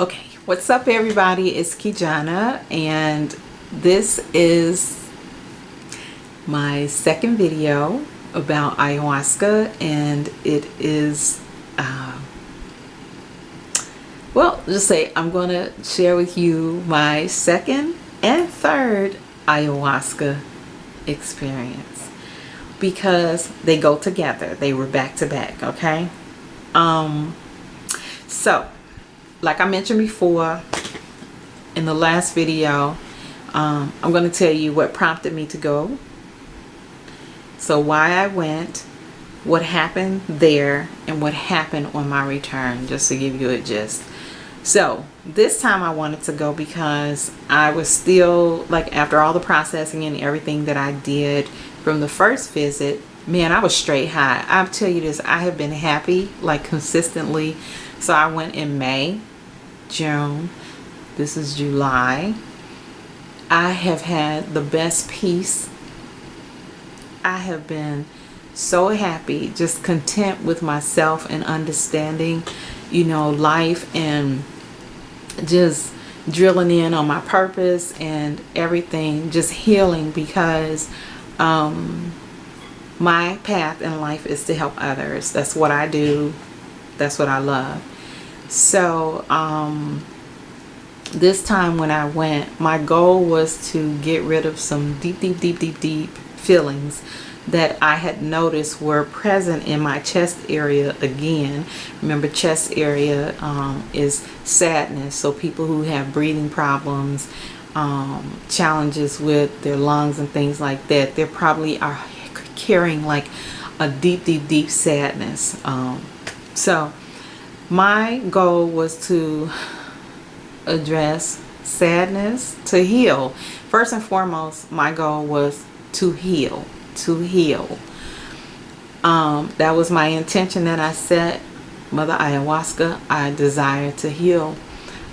Okay, what's up everybody? It's Kijana, and this is my second video about ayahuasca, and it is well, just say I'm gonna share with you my second and third ayahuasca experience because they go together. They were back to back. Okay, so like I mentioned before in the last video, I'm going to tell you what prompted me to go, so why I went, what happened there, and what happened on my return, just to give you a gist. So this time I wanted to go because I was still, like, after all the processing and everything that I did from the first visit, man, I was straight high. I'll tell you this, I have been happy like consistently. So I went in May, June, this is July. I have had the best peace. I have been so happy, just content with myself and understanding, you know, life, and just drilling in on my purpose and everything, just healing, because my path in life is to help others. That's what I do. That's what I love. So this time when I went, my goal was to get rid of some deep feelings that I had noticed were present in my chest area again. Remember, chest area is sadness. So people who have breathing problems, challenges with their lungs and things like that, they probably are carrying like a deep sadness. So my goal was to address sadness, to heal. First and foremost, my goal was to heal. That was my intention that I set. Mother Ayahuasca, I desire to heal.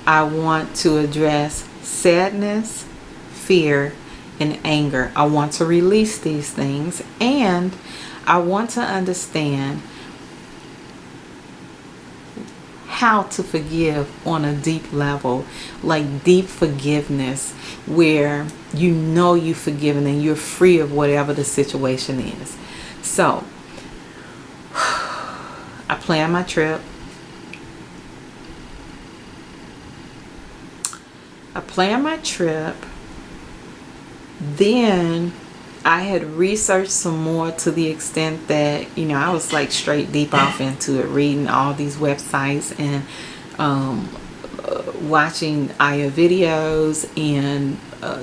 I want to address sadness, fear, and anger. I want to release these things, and I want to understand how to forgive on a deep level, like deep forgiveness, where you know you've forgiven and you're free of whatever the situation is. So I planned my trip. Then I had researched some more, to the extent that, you know, I was like straight deep off into it, reading all these websites and watching Aya videos and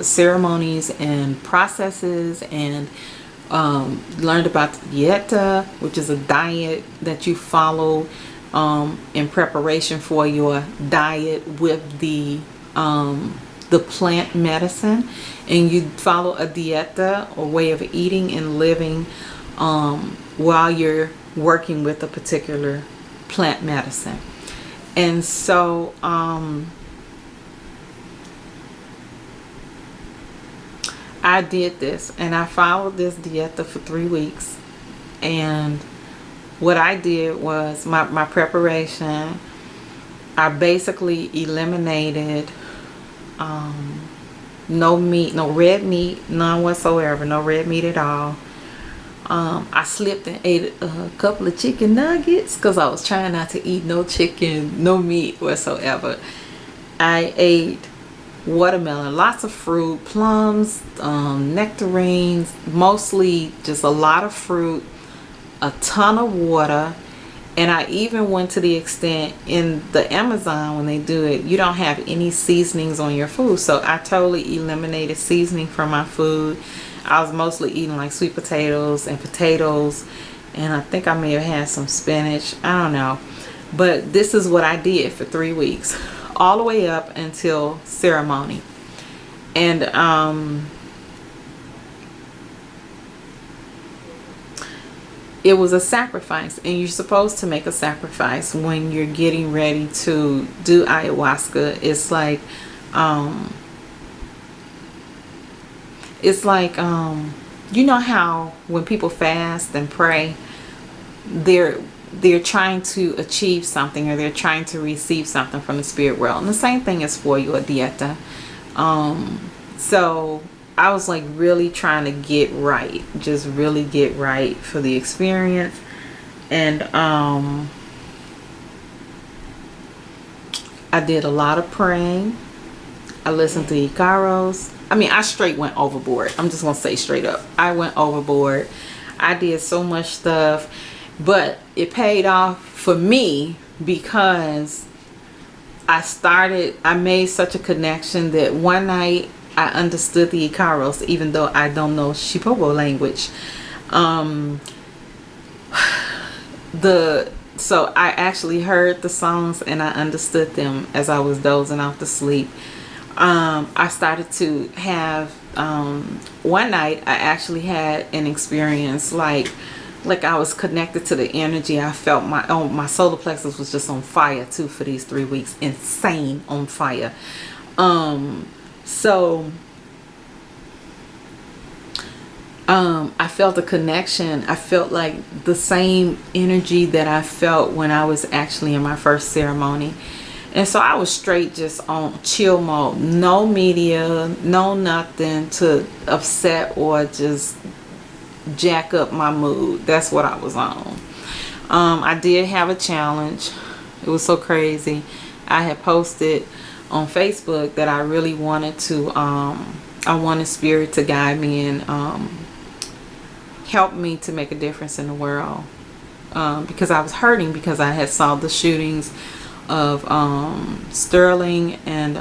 ceremonies and processes, and learned about the dieta, which is a diet that you follow in preparation for your diet with the plant medicine, and you follow a dieta, or way of eating and living while you're working with a particular plant medicine. And so I did this, and I followed this dieta for 3 weeks. And what I did was my preparation, I basically eliminated no meat, no red meat, none whatsoever, no red meat at all. I slipped and ate a couple of chicken nuggets because I was trying not to eat no chicken, no meat whatsoever. I ate watermelon, lots of fruit, plums, nectarines, mostly just a lot of fruit, a ton of water. And I even went to the extent, in the Amazon, when they do it, you don't have any seasonings on your food. So I totally eliminated seasoning from my food. I was mostly eating like sweet potatoes, and I think I may have had some spinach. I don't know. But this is what I did for 3 weeks, all the way up until ceremony. And it was a sacrifice, and you're supposed to make a sacrifice when you're getting ready to do ayahuasca. It's like you know how when people fast and pray, they're trying to achieve something, or they're trying to receive something from the spirit world. And the same thing is for you, Adieta. So I was like really trying to get right, just really get right for the experience. And I did a lot of praying. I listened to Icaros. I mean, I straight went overboard. I'm just gonna say straight up, I went overboard. I did so much stuff, but it paid off for me because I made such a connection that one night I understood the Icaros, even though I don't know Shipibo language. So I actually heard the songs and I understood them as I was dozing off to sleep. I started to have, one night I actually had an experience like I was connected to the energy. I felt my solar plexus was just on fire too for these 3 weeks. Insane on fire. I felt a connection. I felt like the same energy that I felt when I was actually in my first ceremony. And so I was straight just on chill mode. No media, no nothing to upset or just jack up my mood. That's what I was on. I did have a challenge. It was so crazy. I had posted on Facebook that I really wanted to, I wanted spirit to guide me and help me to make a difference in the world. Because I was hurting because I had saw the shootings of Sterling and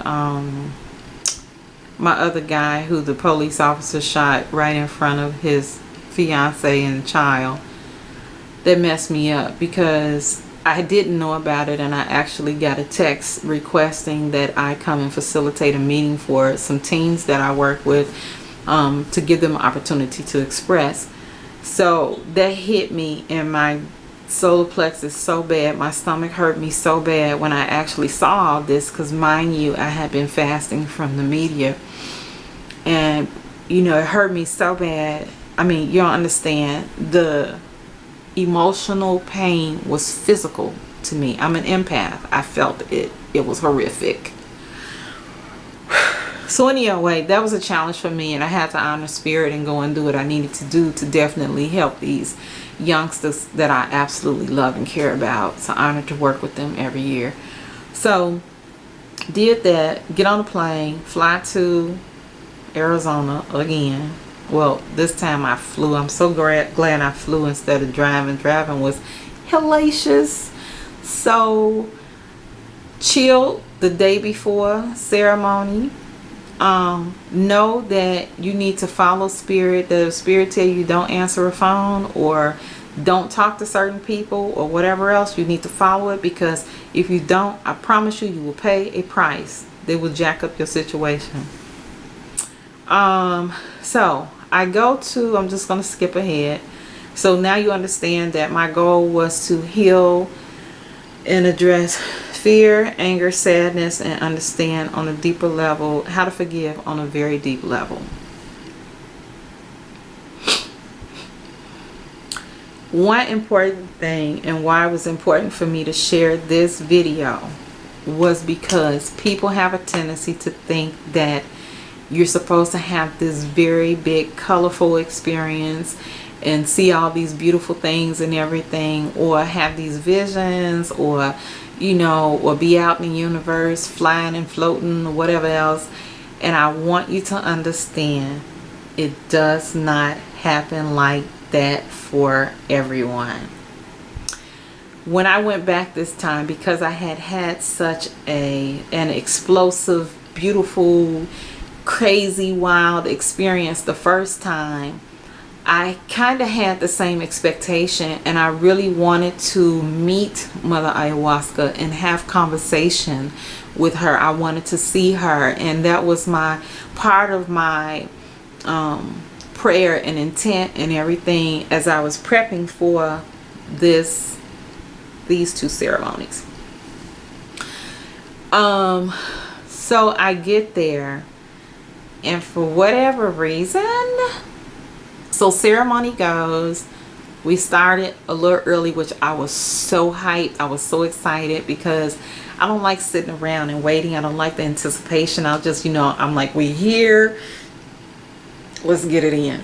my other guy who the police officer shot right in front of his fiance and child. That messed me up because I didn't know about it, and I actually got a text requesting that I come and facilitate a meeting for some teens that I work with, to give them an opportunity to express. So that hit me in my solar plexus so bad. My stomach hurt me so bad when I actually saw all this, because mind you, I had been fasting from the media, and you know, it hurt me so bad. I mean, you don't understand. The emotional pain was physical to me. I'm an empath. I felt it. It was horrific. So anyway, that was a challenge for me, and I had to honor spirit and go and do what I needed to do to definitely help these youngsters that I absolutely love and care about. It's an honor to work with them every year. So did that, get on a plane, fly to Arizona again. Well, this time I flew. I'm so glad I flew instead of driving. Driving was hellacious. So chilled the day before ceremony. Know that you need to follow spirit. The spirit tell you don't answer a phone or don't talk to certain people or whatever else. You need to follow it, because if you don't, I promise you, you will pay a price. They will jack up your situation. So I go to, I'm just going to skip ahead. So now you understand that my goal was to heal and address fear, anger, sadness, and understand on a deeper level how to forgive on a very deep level. One important thing, and why it was important for me to share this video, was because people have a tendency to think that you're supposed to have this very big colorful experience and see all these beautiful things and everything, or have these visions, or you know, or be out in the universe flying and floating or whatever else. And I want you to understand, it does not happen like that for everyone. When I went back this time, because I had had such an explosive, beautiful, crazy, wild experience the first time, I kind of had the same expectation, and I really wanted to meet Mother Ayahuasca and have conversation with her. I wanted to see her, and that was my part of my prayer and intent and everything as I was prepping for these two ceremonies. So I get there, and for whatever reason, so ceremony goes, We started a little early, which I was so hyped. I was so excited because I don't like sitting around and waiting. I don't like the anticipation. I'll just, I'm like, we here. Let's get it in.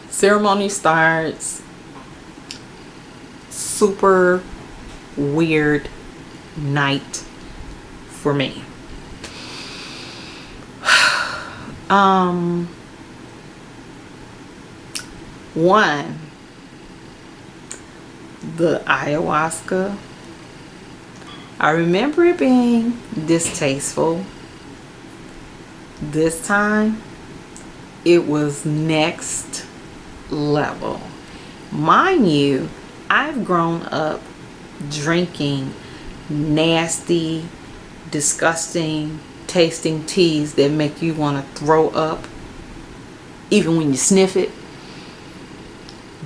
Ceremony starts. Super weird night for me. One, the ayahuasca, I remember it being distasteful. This time it was next level. Mind you, I've grown up drinking nasty, disgusting tasting teas that make you want to throw up even when you sniff it.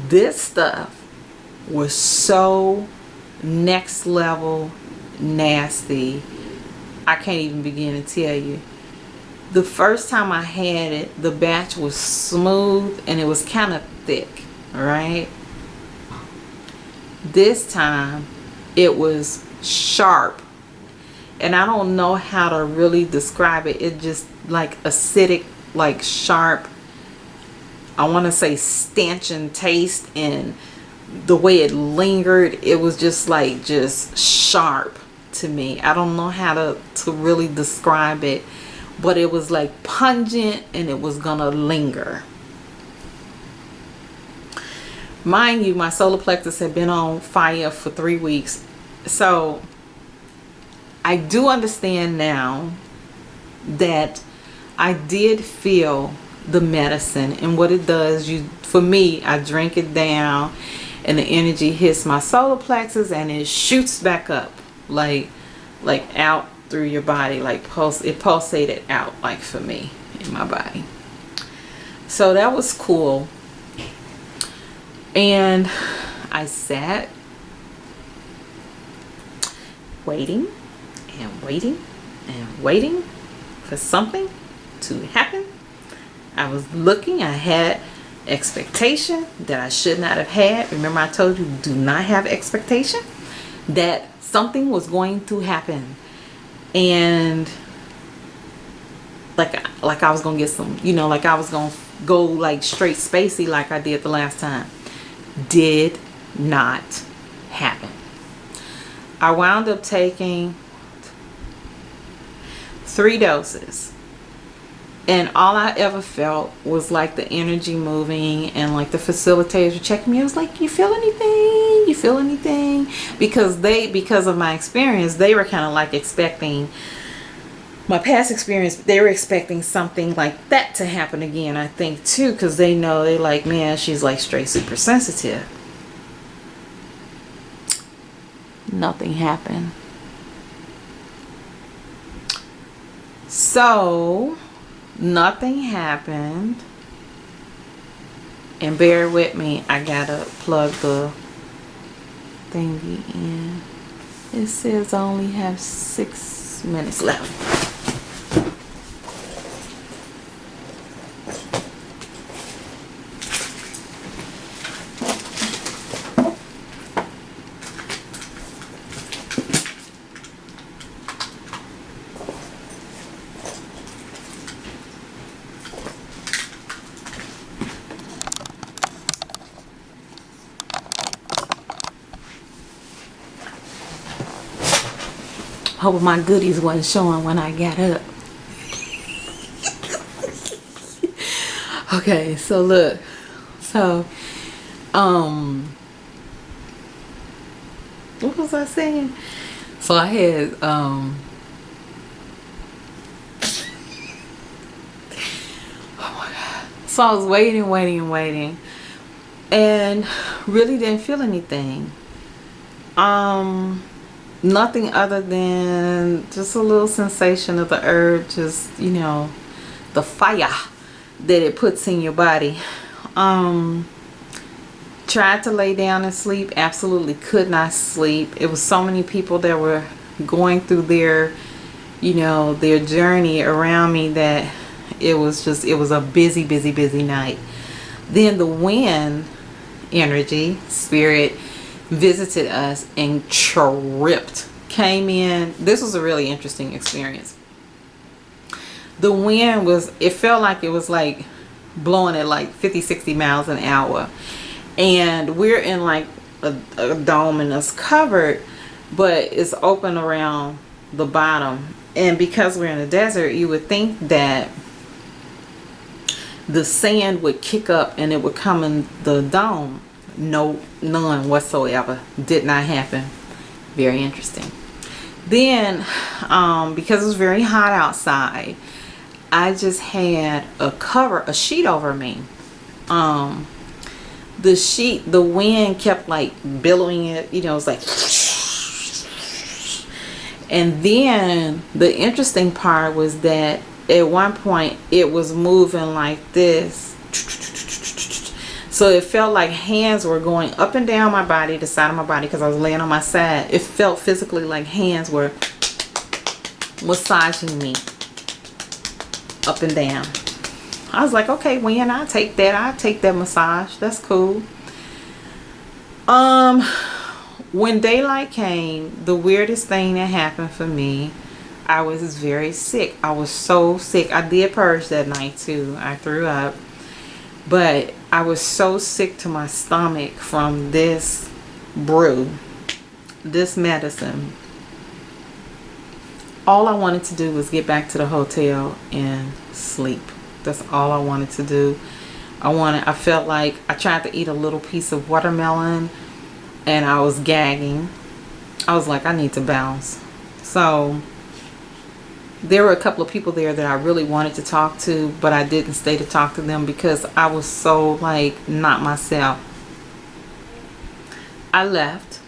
This stuff was so next level nasty, I can't even begin to tell you. The first time I had it, the batch was smooth and it was kind of thick, right? This time it was sharp, and I don't know how to really describe it. It just like acidic, like sharp, I want to say stanchion taste, and the way it lingered, it was just like just sharp to me. I don't know how to really describe it, but it was like pungent and it was gonna linger. Mind you, my solar plexus had been on fire for 3 weeks. So I do understand now that I did feel the medicine, and what it does, for me, I drink it down and the energy hits my solar plexus and it shoots back up like out through your body, like it pulsated out, like for me in my body. So that was cool. And I sat waiting and waiting and waiting for something to happen. I was looking, I had expectation that I should not have had. Remember, I told you, do not have expectation, that something was going to happen. And like I was gonna get some, like I was gonna go like straight spacey like I did the last time. Did not happen. I wound up taking 3 doses, and all I ever felt was like the energy moving, and like the facilitators were checking me. I was like, you feel anything? You feel anything? Because of my experience, they were kind of like expecting, my past experience, they were expecting something like that to happen again, I think too, because they know, they like, man, she's like straight super sensitive. Nothing happened. So nothing happened, and bear with me, I gotta plug the thingy in. It says I only have 6 minutes left. Hope my goodies wasn't showing when I got up. Okay, so look. So, what was I saying? So I had, oh my God. So I was waiting, and really didn't feel anything. Nothing other than just a little sensation of the herb, just, the fire that it puts in your body. Tried to lay down and sleep, absolutely could not sleep. It was so many people that were going through their journey around me that it was a busy night. Then the wind energy spirit visited us and tripped, came in. This was a really interesting experience. The wind was, it felt like it was like blowing at like 50-60 miles an hour, and we're in like a dome, and it's covered, but it's open around the bottom. And because we're in a desert, you would think that the sand would kick up and it would come in the dome. No, none whatsoever. Did not happen. Very interesting. Then because it was very hot outside, I just had a sheet over me. The sheet, the wind kept like billowing it, you know, it was like, and then the interesting part was that at one point it was moving like this. So it felt like hands were going up and down my body, the side of my body, because I was laying on my side. It felt physically like hands were massaging me up and down. I was like, okay, when I'll take that massage. That's cool. When daylight came, the weirdest thing that happened for me, I was very sick. I was so sick. I did purge that night too. I threw up. But I was so sick to my stomach from this brew, this medicine. All I wanted to do was get back to the hotel and sleep. That's all I wanted to do. I felt like I tried to eat a little piece of watermelon and I was gagging. I was like, I need to bounce. So there were a couple of people there that I really wanted to talk to, but I didn't stay to talk to them because I was so like not myself. I left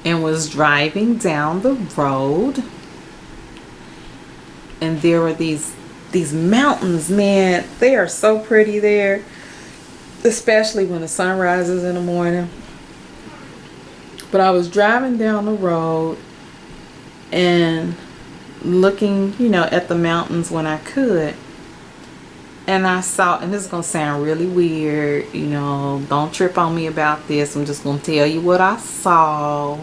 and was driving down the road, and there were these mountains, man. They are so pretty there, especially when the sun rises in the morning. But I was driving down the road and looking, you know, at the mountains when I could, and I saw, and this is gonna sound really weird, you know, don't trip on me about this, I'm just gonna tell you what I saw.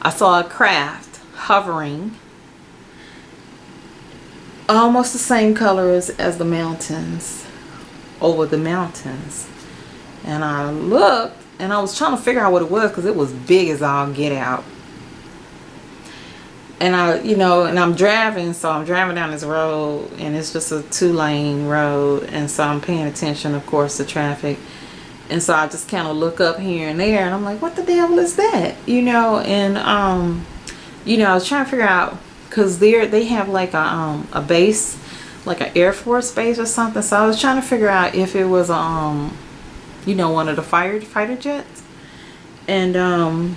I saw a craft hovering almost the same color as the mountains, over the mountains, and I looked and I was trying to figure out what it was because it was big as all get out. And I'm driving, so I'm driving down this road, and it's just a 2-lane road, and so I'm paying attention, of course, to traffic. And so I just kind of look up here and there, and I'm like, what the devil is that? You know, and I was trying to figure out, because they have like a base, like an Air Force base or something. So I was trying to figure out if it was one of the fighter jets. And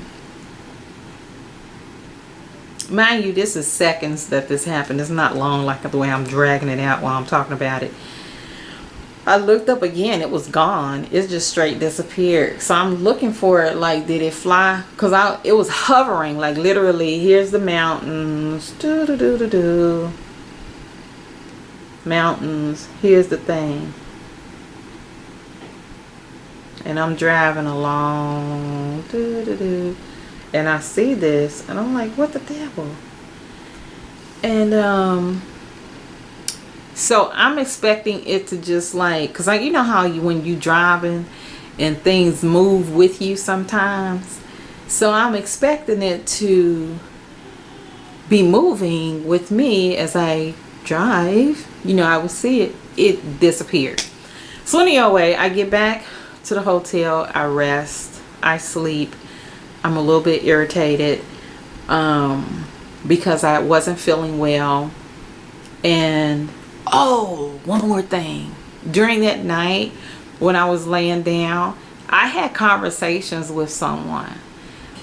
mind you, this is seconds that this happened. It's not long like the way I'm dragging it out while I'm talking about it. I looked up again. It was gone. It just straight disappeared. So I'm looking for it. Like, did it fly? Because it was hovering. Like, literally, here's the mountains. Mountains. Here's the thing. And I'm driving along. And I see this, and I'm like, what the devil? And so I'm expecting it to just like, because you know how when you driving and things move with you sometimes. So I'm expecting it to be moving with me as I drive. You know, I would see it. It disappeared. So anyway, I get back to the hotel. I rest. I sleep. I'm a little bit irritated because I wasn't feeling well. And one more thing. During that night when I was laying down, I had conversations with someone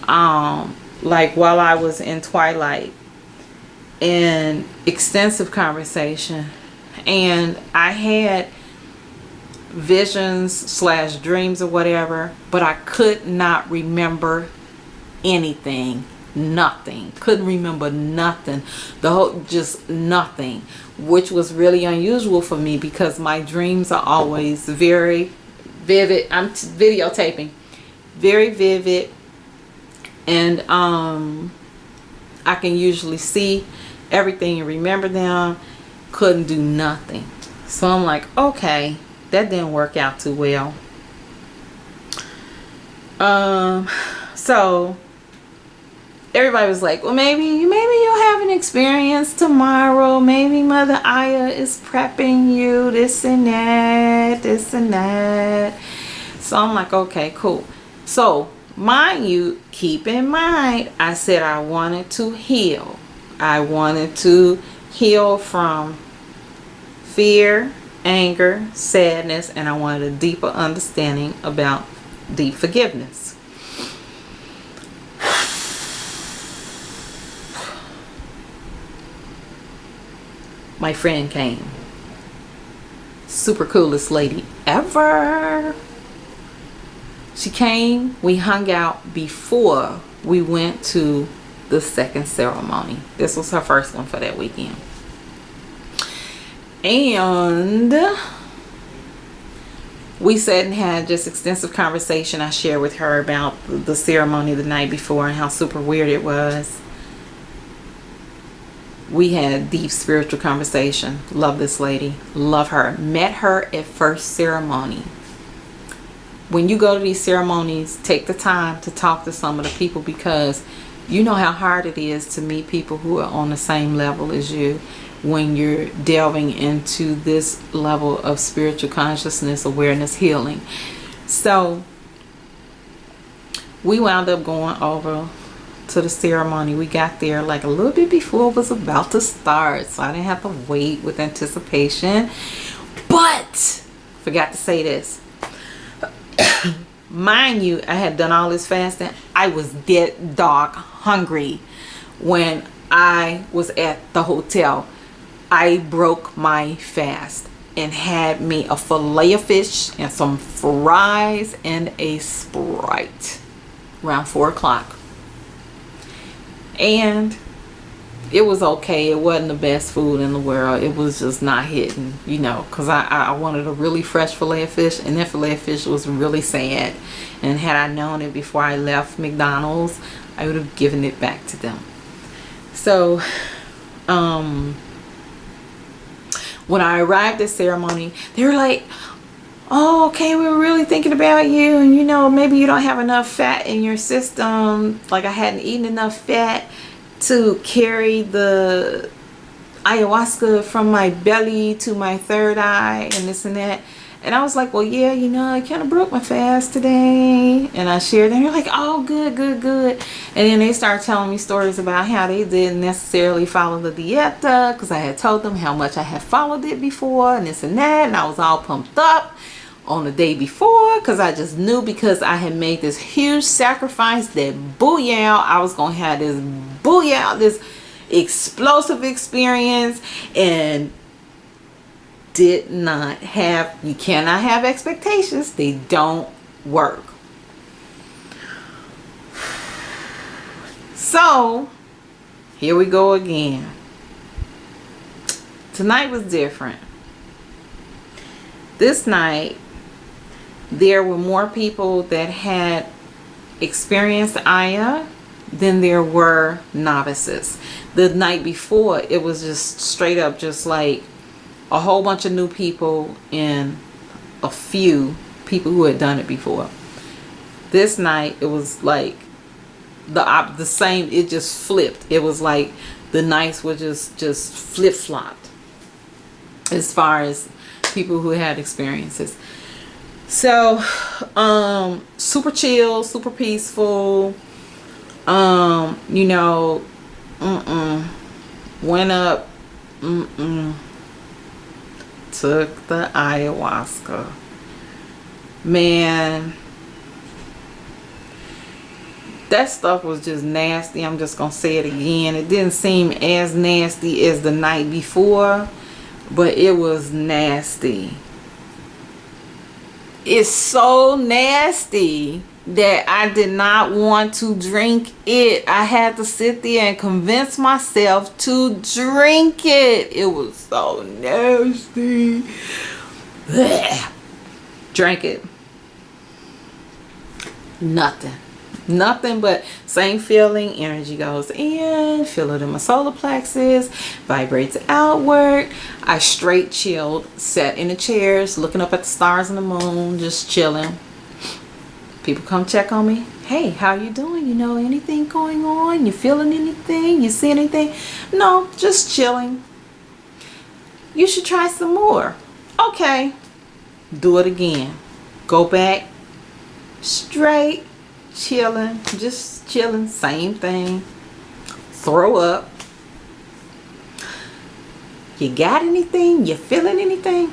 like while I was in twilight, and extensive conversation, and I had visions / dreams or whatever, but I could not remember anything. nothing. Couldn't remember nothing. The whole, just nothing, which was really unusual for me because my dreams are always very vivid. I'm videotaping. Very vivid. And I can usually see everything and remember them. Couldn't do nothing. So I'm like, okay, that didn't work out too well. So everybody was like, well, maybe you'll have an experience tomorrow. Maybe Mother Aya is prepping you, this and that, this and that. So I'm like, okay, cool. So mind you, keep in mind, I said I wanted to heal. I wanted to heal from fear, anger, sadness, and I wanted a deeper understanding about deep forgiveness. My friend came. Super coolest lady ever. She came, we hung out before we went to the second ceremony. This was her first one for that weekend. And we sat and had just extensive conversation. I shared with her about the ceremony the night before and how super weird it was. We had deep spiritual conversation. Love this lady. Love her. Met her at first ceremony. When you go to these ceremonies, take the time to talk to some of the people, because you know how hard it is to meet people who are on the same level as you when you're delving into this level of spiritual consciousness, awareness, healing. So we wound up going over to the ceremony. We got there like a little bit before it was about to start, so I didn't have to wait with anticipation. But forgot to say this. Mind you, I had done all this fasting. I was dead dog hungry when I was at the hotel. I broke my fast and had me a fillet of fish and some fries and a Sprite around 4 o'clock. And it was okay. It wasn't the best food in the world. It was just not hitting, you know, because I wanted a really fresh fillet of fish, and that fillet of fish was really sad. And had I known it before I left McDonald's, I would have given it back to them. So when I arrived at ceremony, they were like, oh, okay, we were really thinking about you, and you know, maybe you don't have enough fat in your system. Like I hadn't eaten enough fat to carry the ayahuasca from my belly to my third eye and this and that. And I was like, well, yeah, you know, I kind of broke my fast today. And I shared, and they're like, oh, good, good, good. And then they started telling me stories about how they didn't necessarily follow the dieta, because I had told them how much I had followed it before and this and that. And I was all pumped up on the day before, because I just knew, because I had made this huge sacrifice, that booyah, I was going to have this booyah, this explosive experience. And did not have, you cannot have expectations. They don't work. So here we go again. Tonight was different. This night there were more people that had experienced Aya than there were novices. The night before, it was just straight up just like a whole bunch of new people and a few people who had done it before. This night it was like the same. It just flipped. It was like the nights were just flip-flopped as far as people who had experiences. So super chill, super peaceful. You know, went up, took the ayahuasca. Man, that stuff was just nasty. I'm just gonna say it again. It didn't seem as nasty as the night before, but it was nasty. It's so nasty that I did not want to drink it. I had to sit there and convince myself to drink it. It was so nasty. Blech. Drank it. Nothing but same feeling. Energy goes in, feel it in my solar plexus, vibrates outward. I straight chilled, sat in the chairs, looking up at the stars and the moon, just chilling. People come check on me. Hey, how you doing? You know anything going on? You feeling anything? You see anything? No, just chilling. You should try some more. Okay. Do it again. Go back. Straight chilling. Just chilling. Same thing. Throw up. You got anything? You feeling anything?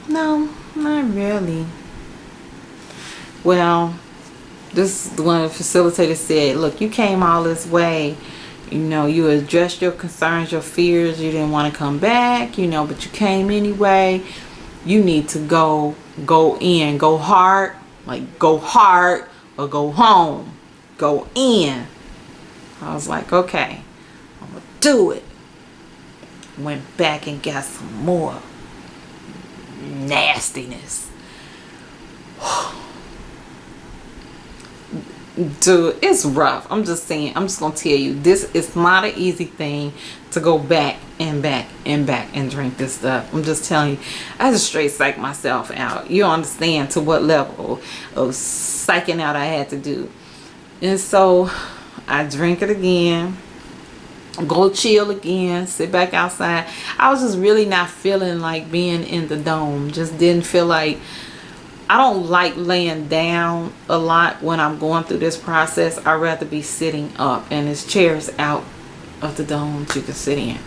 No, not really. Well, this is one of the facilitators said, look, you came all this way, you know, you addressed your concerns, your fears, you didn't want to come back, you know, but you came anyway. You need to go in, go hard, like go hard or go home, go in. I was like, okay, I'm gonna do it. Went back and got some more nastiness. Dude, it's rough. I'm just saying, I'm just gonna tell you, this is not an easy thing to go back and back and back and drink this stuff. I'm just telling you, I just straight psyched myself out. You understand to what level of psyching out I had to do. And so I drink it again, go chill again, sit back outside. I was just really not feeling like being in the dome. Just didn't feel like, I don't like laying down a lot when I'm going through this process. I'd rather be sitting up, and there's chairs out of the dome that you can sit in.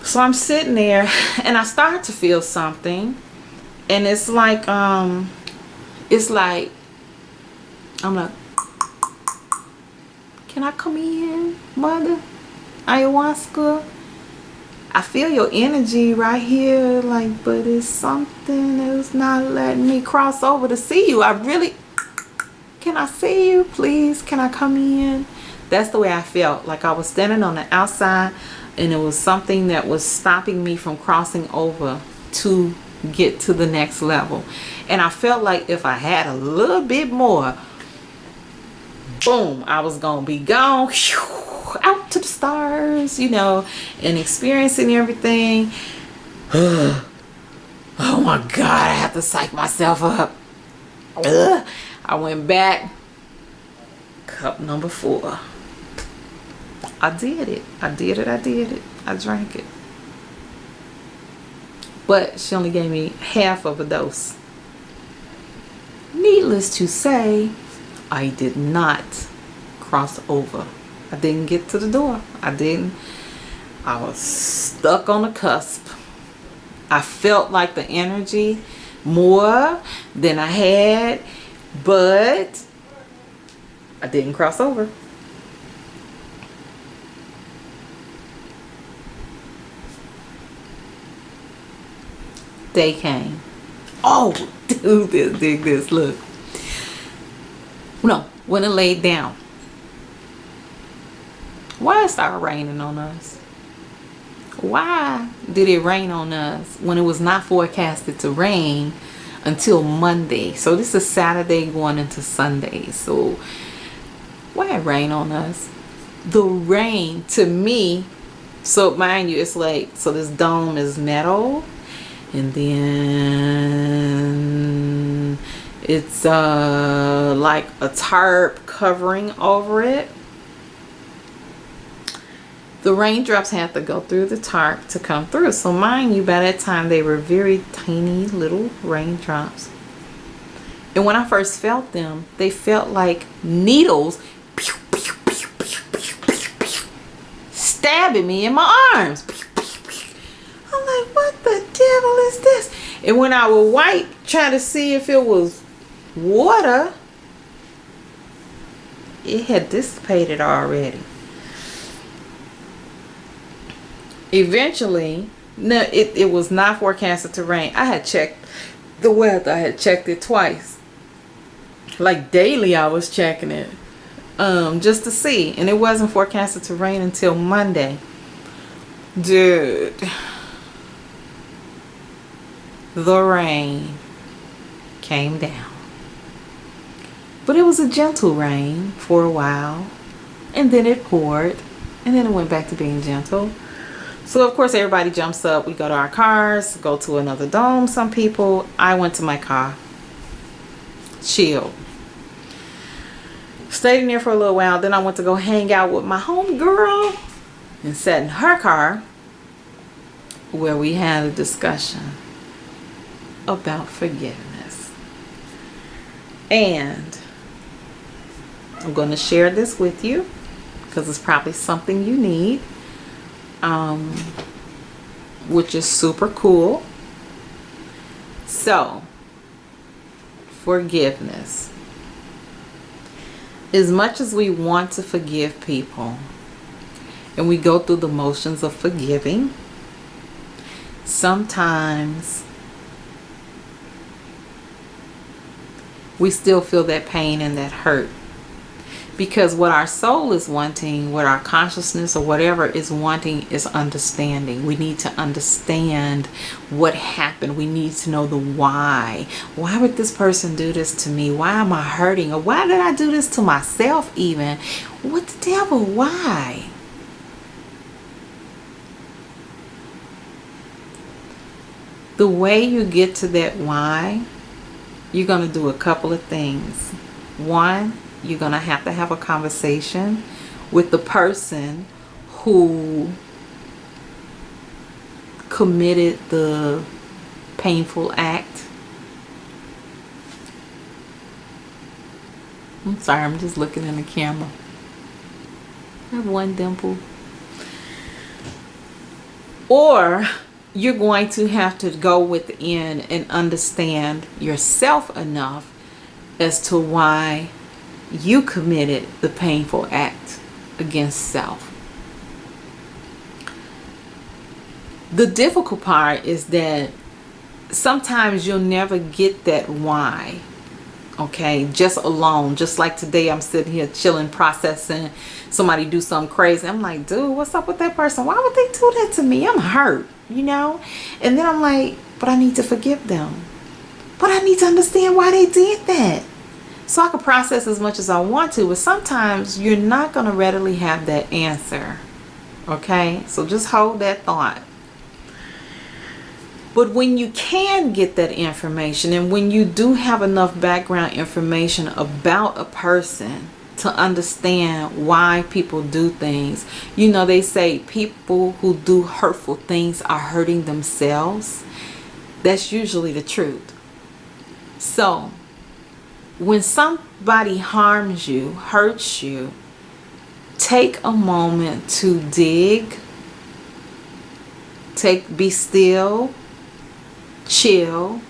So I'm sitting there and I start to feel something, and it's like I'm like, can I come in, mother? Ayahuasca? I feel your energy right here, like, but it's something that's not letting me cross over to see you. I really, can I see you, please? Can I come in? That's the way I felt. Like I was standing on the outside, and it was something that was stopping me from crossing over to get to the next level. And I felt like if I had a little bit more, boom, I was gonna be gone. Out to the stars, you know, and experiencing everything. Oh my God, I have to psych myself up. I went back. Cup number 4. I did it. I drank it. But she only gave me half of a dose. Needless to say, I did not cross over. I didn't get to the door. I was stuck on the cusp. I felt like the energy more than I had, but I didn't cross over. Day came. Oh, dude, dig this. Look. No, when it laid down. Why it started raining on us? Why did it rain on us when it was not forecasted to rain until Monday? So this is Saturday going into Sunday. So why it rain on us? The rain to me, so mind you, it's like, so this dome is metal, and then it's like a tarp covering over it. The raindrops had to go through the tarp to come through. So mind you, by that time they were very tiny little raindrops. And when I first felt them, they felt like needles stabbing me in my arms. I'm like, what the devil is this? And when I would wipe, trying to see if it was water, it had dissipated already. Eventually, no, it was not forecasted to rain. I had checked the weather. I had checked it twice. Like daily I was checking it. Just to see. And it wasn't forecasted to rain until Monday. Dude. The rain came down. But it was a gentle rain for a while. And then it poured. And then it went back to being gentle. So of course everybody jumps up. We go to our cars. Go to another dome. Some people. I went to my car. Chill. Stayed in there for a little while. Then I went to go hang out with my home girl. And sat in her car. Where we had a discussion about forgiveness. And I'm going to share this with you because it's probably something you need, which is super cool. So, forgiveness. As much as we want to forgive people and we go through the motions of forgiving, sometimes we still feel that pain and that hurt. Because what our soul is wanting, what our consciousness or whatever is wanting is understanding. We need to understand what happened. We need to know the why. Why would this person do this to me? Why am I hurting? Or why did I do this to myself even? What the devil? Why? The way you get to that why, you're going to do a couple of things. One, you're going to have a conversation with the person who committed the painful act. I'm sorry, I'm just looking in the camera. I have one dimple. Or you're going to have to go within and understand yourself enough as to why you committed the painful act against self. The difficult part is that sometimes you'll never get that why. Okay, just alone. Just like today, I'm sitting here chilling, processing. Somebody do something crazy. I'm like, dude, what's up with that person? Why would they do that to me? I'm hurt, you know? And then I'm like, but I need to forgive them. But I need to understand why they did that. So I can process as much as I want to, but sometimes you're not going to readily have that answer. Okay? So just hold that thought. But when you can get that information, and when you do have enough background information about a person to understand why people do things, you know, they say people who do hurtful things are hurting themselves. That's usually the truth. So when somebody harms you, hurts you, take a moment to dig, be still, chill,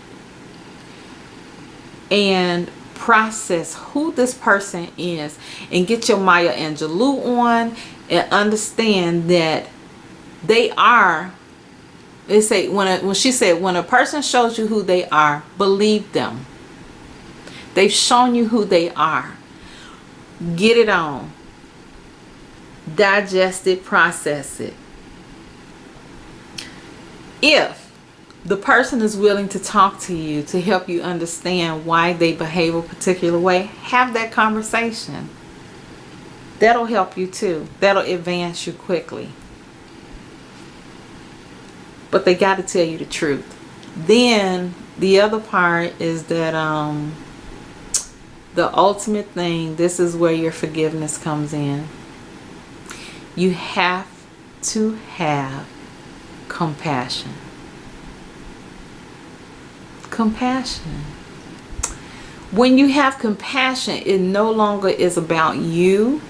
and process who this person is, and get your Maya Angelou on, and understand that they are. They say when she said, when a person shows you who they are, believe them. They've shown you who they are. Get it on. Digest it, process it. If the person is willing to talk to you to help you understand why they behave a particular way, have that conversation. That'll help you too. That'll advance you quickly. But they got to tell you the truth. Then the other part is that the ultimate thing, this is where your forgiveness comes in. You have to have compassion. Compassion. When you have compassion, it no longer is about you,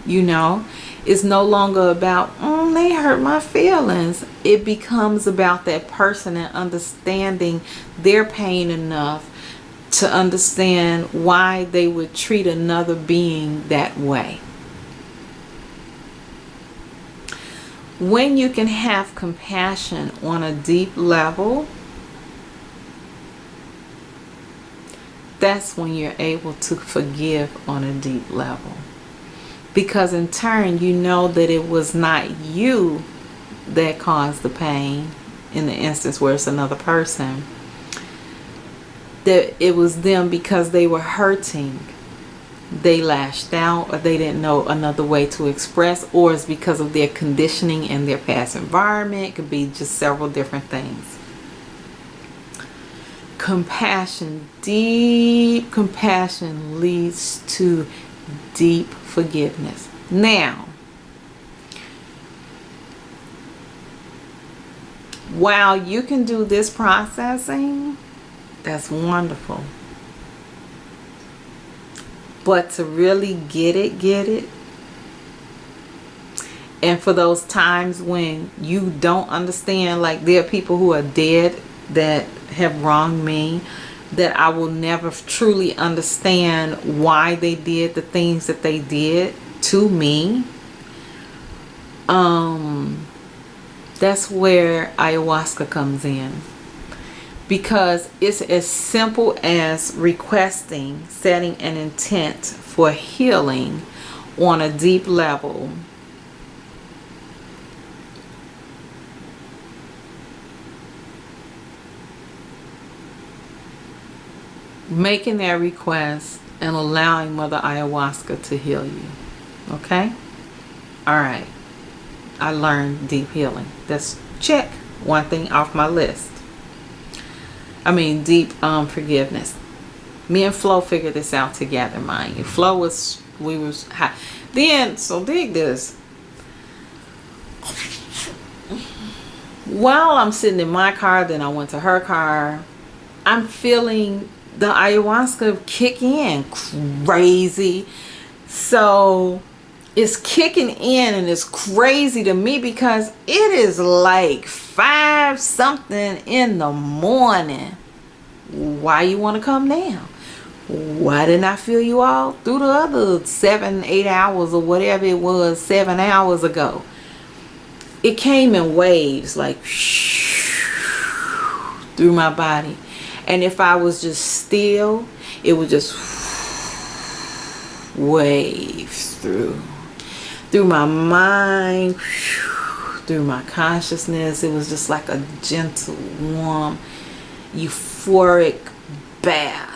you know. It's no longer about, they hurt my feelings. It becomes about that person and understanding their pain enough to understand why they would treat another being that way. When you can have compassion on a deep level, that's when you're able to forgive on a deep level. Because in turn, you know that it was not you that caused the pain in the instance where it's another person. That it was them because they were hurting. They lashed out, or they didn't know another way to express, or it's because of their conditioning and their past environment. It could be just several different things. Compassion, deep compassion leads to deep forgiveness. Now, while you can do this processing, that's wonderful. But to really get it, and for those times when you don't understand, like there are people who are dead that have wronged me, that I will never truly understand why they did the things that they did to me. That's where ayahuasca comes in. Because it's as simple as requesting, setting an intent for healing on a deep level. Making that request and allowing Mother Ayahuasca to heal you. Okay? Alright. I learned deep healing. That's check. One thing off my list. I mean, deep forgiveness. Me and Flo figured this out together, mind you. Flo was, we was high. Then, so dig this. While I'm sitting in my car, then I went to her car, I'm feeling the ayahuasca kick in crazy. So it's kicking in and it's crazy to me because it is like 5 something in the morning. Why you want to come now? Why didn't I feel you all through the other 7-8 hours or whatever it was 7 hours ago? It came in waves, like through my body. And if I was just still, it would just waves through my mind, through my consciousness. It was just like a gentle, warm, euphoric bath.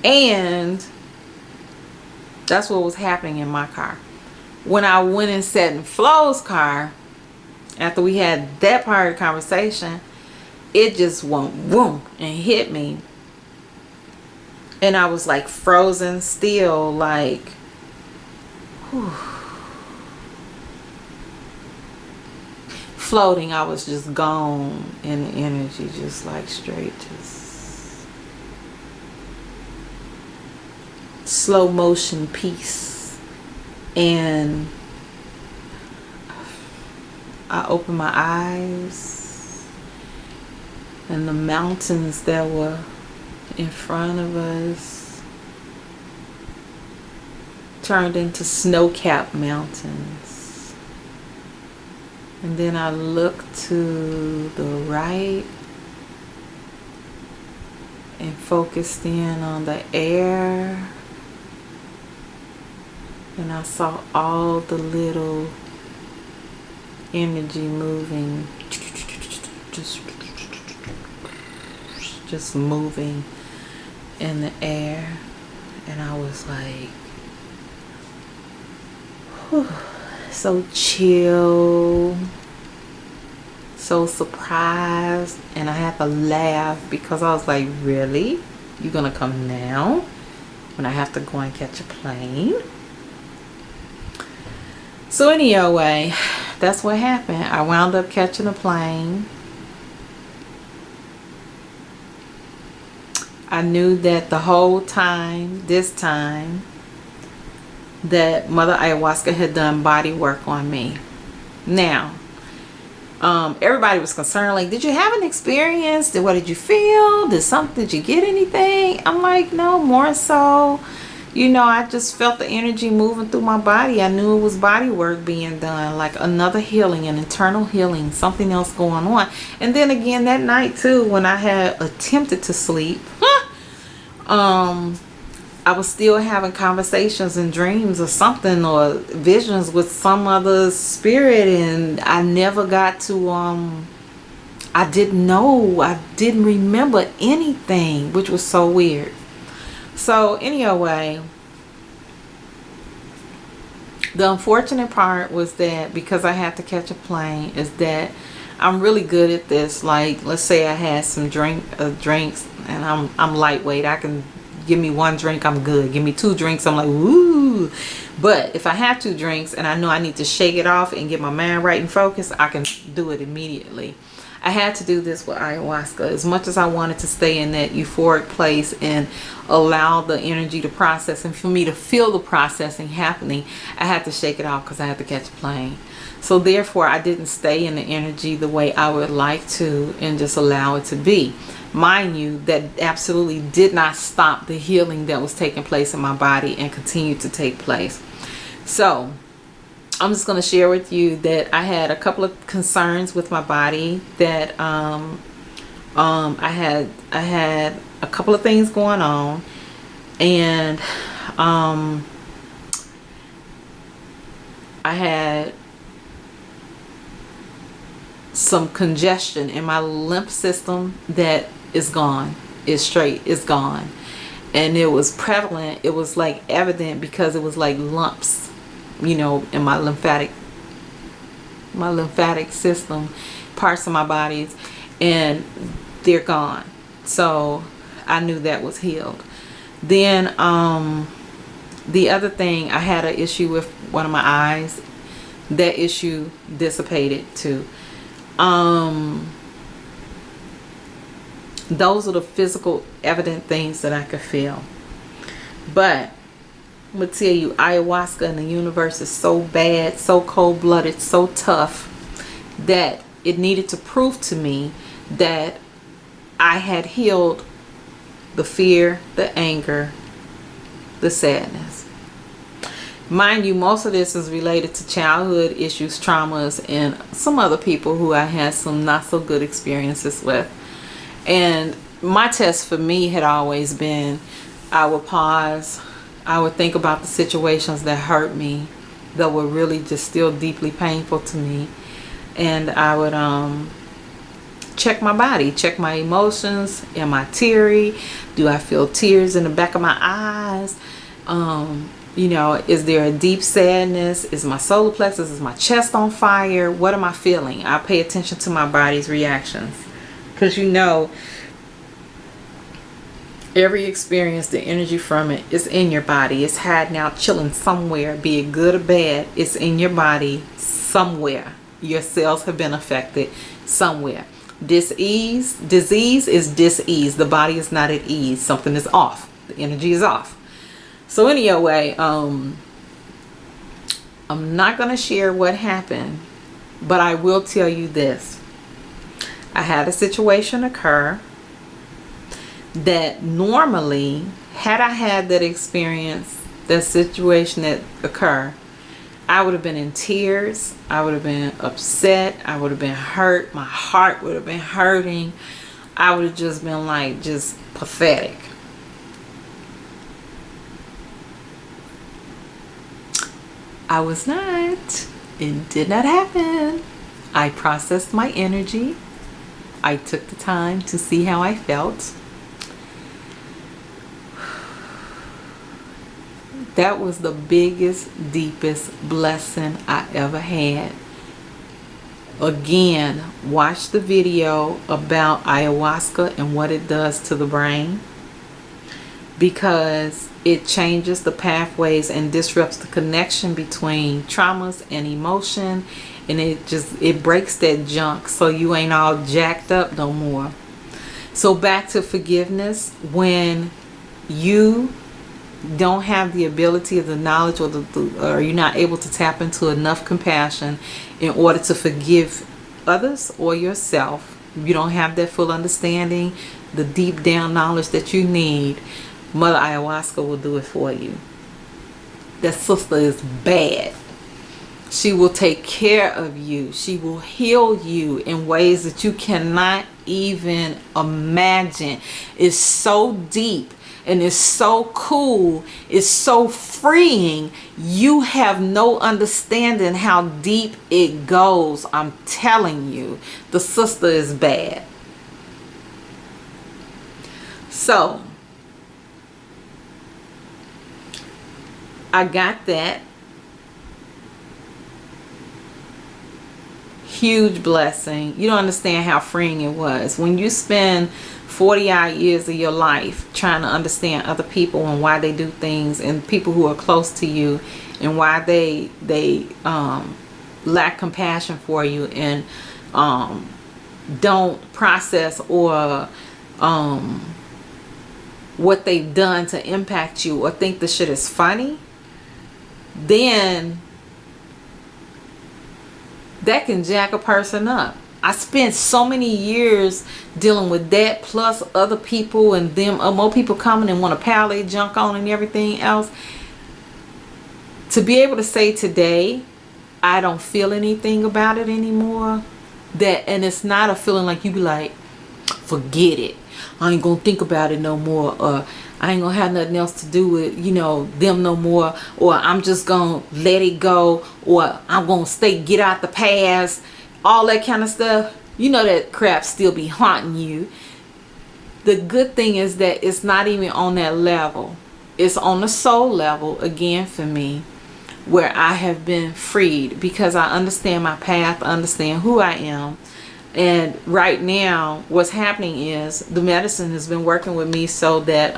And that's what was happening in my car. When I went and sat in Flo's car, after we had that part of the conversation, it just went boom and hit me. And I was like frozen still, like, whew. Floating. I was just gone in the energy, just like straight, just slow motion peace. And I opened my eyes, and the mountains that were in front of us turned into snow-capped mountains. And then I looked to the right and focused in on the air, and I saw all the little energy moving, just moving in the air. And I was like, whew, so chill, so surprised. And I had to laugh because I was like, really? You're gonna come now when I have to go and catch a plane? So anyway, that's what happened. I wound up catching a plane. I knew that the whole time, this time, that Mother Ayahuasca had done body work on me. Now, everybody was concerned, like, did you have an experience? What did you feel? Did you get anything? I'm like, no, more so, you know, I just felt the energy moving through my body. I knew it was body work being done, like another healing, an internal healing, something else going on. And then again that night too, when I had attempted to sleep, I was still having conversations and dreams or something, or visions with some other spirit, and I never got to I didn't know, I didn't remember anything, which was so weird. So anyway, the unfortunate part was that because I had to catch a plane, is that I'm really good at this. Like, let's say I had some drinks, and I'm lightweight. I can give me one drink, I'm good. Give me 2 drinks, I'm like, woo. But if I have 2 drinks and I know I need to shake it off and get my mind right and focused, I can do it immediately. I had to do this with ayahuasca. As much as I wanted to stay in that euphoric place and allow the energy to process, and for me to feel the processing happening, I had to shake it off because I had to catch a plane. So therefore, I didn't stay in the energy the way I would like to and just allow it to be. Mind you, that absolutely did not stop the healing that was taking place in my body and continued to take place. So I'm just going to share with you that I had a couple of concerns with my body, that I had a couple of things going on, and I had some congestion in my lymph system that is gone, is gone, and it was prevalent. It was like evident because it was like lumps, you know, in my lymphatic system, parts of my body, and they're gone. So I knew that was healed. Then the other thing, I had an issue with one of my eyes. That issue dissipated too. Those are the physical evident things that I could feel. But I'm gonna tell you, ayahuasca in the universe is so bad, so cold-blooded, so tough, that it needed to prove to me that I had healed the fear, the anger, the sadness. Mind you, most of this is related to childhood issues, traumas, and some other people who I had some not so good experiences with. And my test for me had always been, I would pause, I would think about the situations that hurt me, that were really just still deeply painful to me, and I would check my body, check my emotions. Am I teary? Do I feel tears in the back of my eyes? You know, is there a deep sadness? Is my solar plexus, is my chest on fire? What am I feeling? I pay attention to my body's reactions, because you know, every experience, the energy from it is in your body. It's hiding out, chilling somewhere, be it good or bad. It's in your body somewhere. Your cells have been affected somewhere. Disease is dis-ease. The body is not at ease. Something is off. The energy is off. So anyway, I'm not going to share what happened, but I will tell you this. I had a situation occur that normally, had I had that experience, that situation that occurred, I would have been in tears. I would have been upset. I would have been hurt. My heart would have been hurting. I would have just been like, just pathetic. I was not. It did not happen. I processed my energy. I took the time to see how I felt. That was the biggest, deepest blessing I ever had. Again, watch the video about ayahuasca and what it does to the brain, because it changes the pathways and disrupts the connection between traumas and emotion, and it breaks that junk so you ain't all jacked up no more. So back to forgiveness. When you don't have the ability or the knowledge, or you're not able to tap into enough compassion in order to forgive others or yourself, you don't have that full understanding, the deep down knowledge that you need, Mother Ayahuasca will do it for you. That sister is bad. She will take care of you. She will heal you in ways that you cannot even imagine. It's so deep and it's so cool. It's so freeing. You have no understanding how deep it goes. I'm telling you, the sister is bad. So I got that. Huge blessing. You don't understand how freeing it was. When you spend 40 odd years of your life trying to understand other people and why they do things, and people who are close to you, and why they lack compassion for you, and don't process or what they've done to impact you, or think the shit is funny, then that can jack a person up. I spent so many years dealing with that, plus other people, and them more people coming and want to pile their junk on and everything else. To be able to say today, I don't feel anything about it anymore. And it's not a feeling like you be like, forget it, I ain't gonna think about it no more, or I ain't gonna have nothing else to do with, them no more, or I'm just gonna let it go, or I'm gonna get out the past, all that kind of stuff. That crap still be haunting you. The good thing is that it's not even on that level. It's on the soul level again for me, where I have been freed, because I understand my path, I understand who I am. And right now what's happening is the medicine has been working with me so that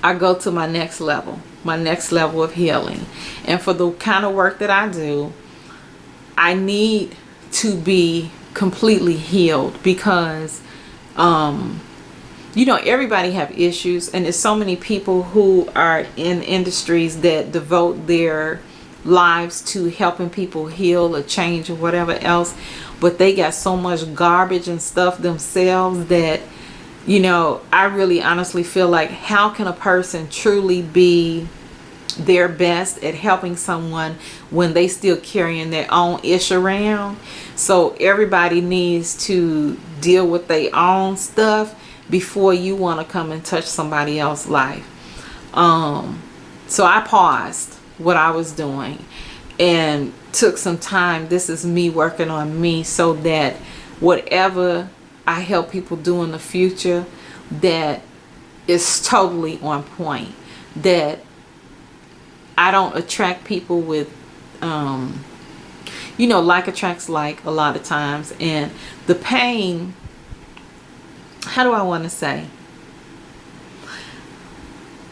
I go to my next level of healing. And for the kind of work that I do, I need to be completely healed, because everybody have issues, and there's so many people who are in industries that devote their lives to helping people heal or change or whatever else, but they got so much garbage and stuff themselves that I really honestly feel like, how can a person truly be their best at helping someone when they still carrying their own ish around? So everybody needs to deal with their own stuff before you want to come and touch somebody else's life. So I paused what I was doing and took some time. This is me working on me, so that whatever I help people do in the future, that is totally on point, that I don't attract people with like attracts like a lot of times. And the pain, how do I want to say,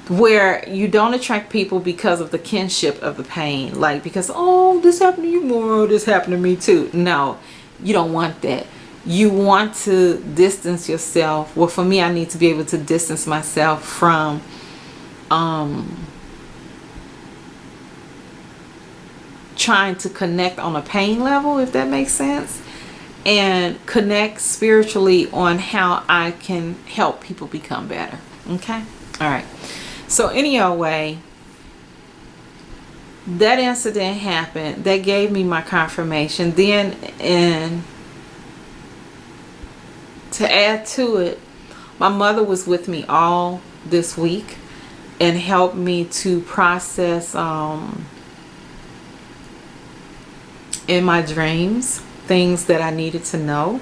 where you don't attract people because of the kinship of the pain, like because, oh, this happened to you more, this happened to me too. No, you don't want that. You want to distance yourself. Well, for me, I need to be able to distance myself from trying to connect on a pain level, if that makes sense, and connect spiritually on how I can help people become better. Okay? All right. So anyway, that incident happened. That gave me my confirmation. Then, and to add to it, my mother was with me all this week and helped me to process in my dreams things that I needed to know.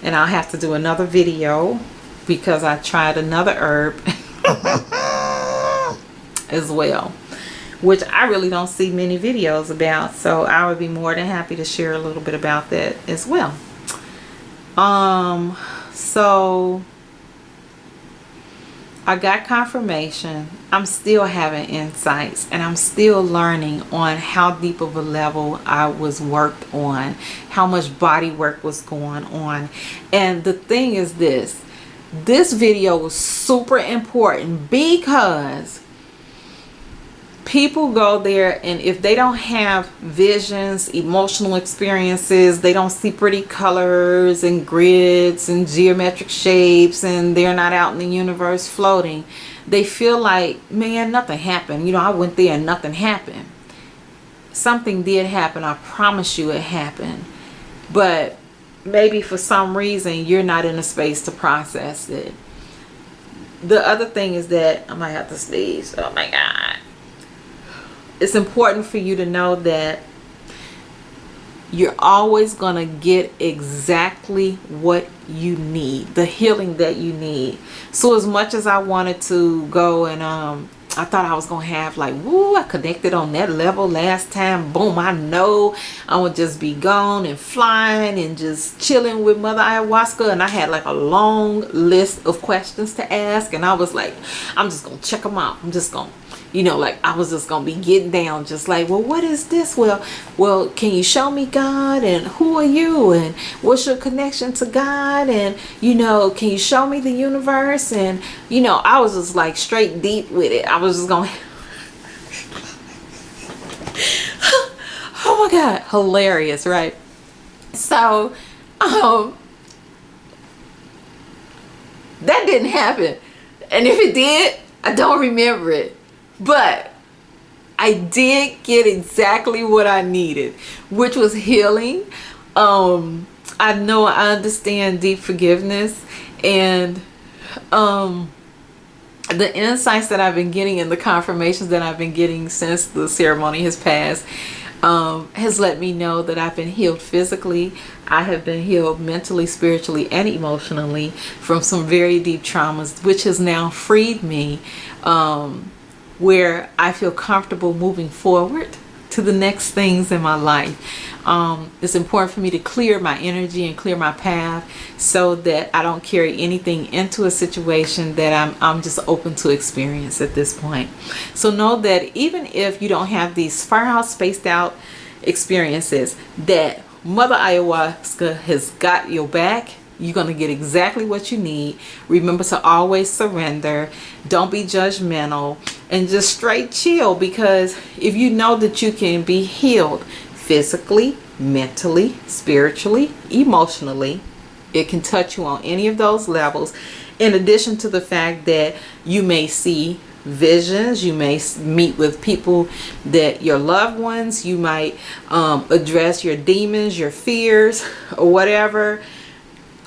And I'll have to do another video because I tried another herb as well, which I really don't see many videos about, so I would be more than happy to share a little bit about that as well. So I got confirmation. I'm still having insights, and I'm still learning on how deep of a level I was worked on, how much body work was going on. And the thing is this video was super important, because people go there, and if they don't have visions, emotional experiences, they don't see pretty colors and grids and geometric shapes, and they're not out in the universe floating, they feel like, man, nothing happened. I went there and nothing happened. Something did happen. I promise you it happened. But maybe for some reason you're not in a space to process it. The other thing is that I might have to sneeze. Oh my God. It's important for you to know that you're always going to get exactly what you need, the healing that you need. So as much as I wanted to go and I thought I was going to have like, woo, I connected on that level last time. Boom, I know I would just be gone and flying and just chilling with Mother Ayahuasca. And I had like a long list of questions to ask. And I was like, I'm just going to check them out. I'm just going to, you know, like I was just going to be getting down just like, well, what is this? Well, can you show me God? And who are you? And what's your connection to God? And, you know, can you show me the universe? And, you know, I was just like straight deep with it. I was just going, oh my God, hilarious, right? So, that didn't happen. And if it did, I don't remember it. But I did get exactly what I needed, which was healing. I know I understand deep forgiveness, and the insights that I've been getting and the confirmations that I've been getting since the ceremony has passed has let me know that I've been healed physically. I have been healed mentally, spiritually, and emotionally from some very deep traumas, which has now freed me where I feel comfortable moving forward to the next things in my life. It's important for me to clear my energy and clear my path so that I don't carry anything into a situation that I'm just open to experience at this point. So know that even if you don't have these far out, spaced out experiences, that Mother Ayahuasca has got your back. You're going to get exactly what you need. Remember to always surrender. Don't be judgmental and just straight chill, because if you know that you can be healed physically, mentally, spiritually, emotionally, it can touch you on any of those levels. In addition to the fact that you may see visions, you may meet with people that your loved ones, you might address your demons, your fears, or whatever.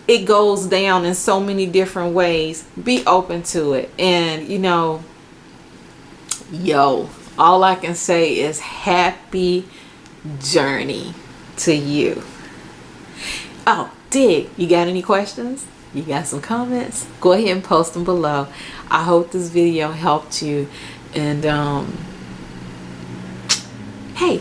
It goes down in so many different ways. Be open to it. And you know, all I can say is happy journey to you. Oh, Dig, you got any questions? You got some comments? Go ahead and post them below. I hope this video helped you. And hey,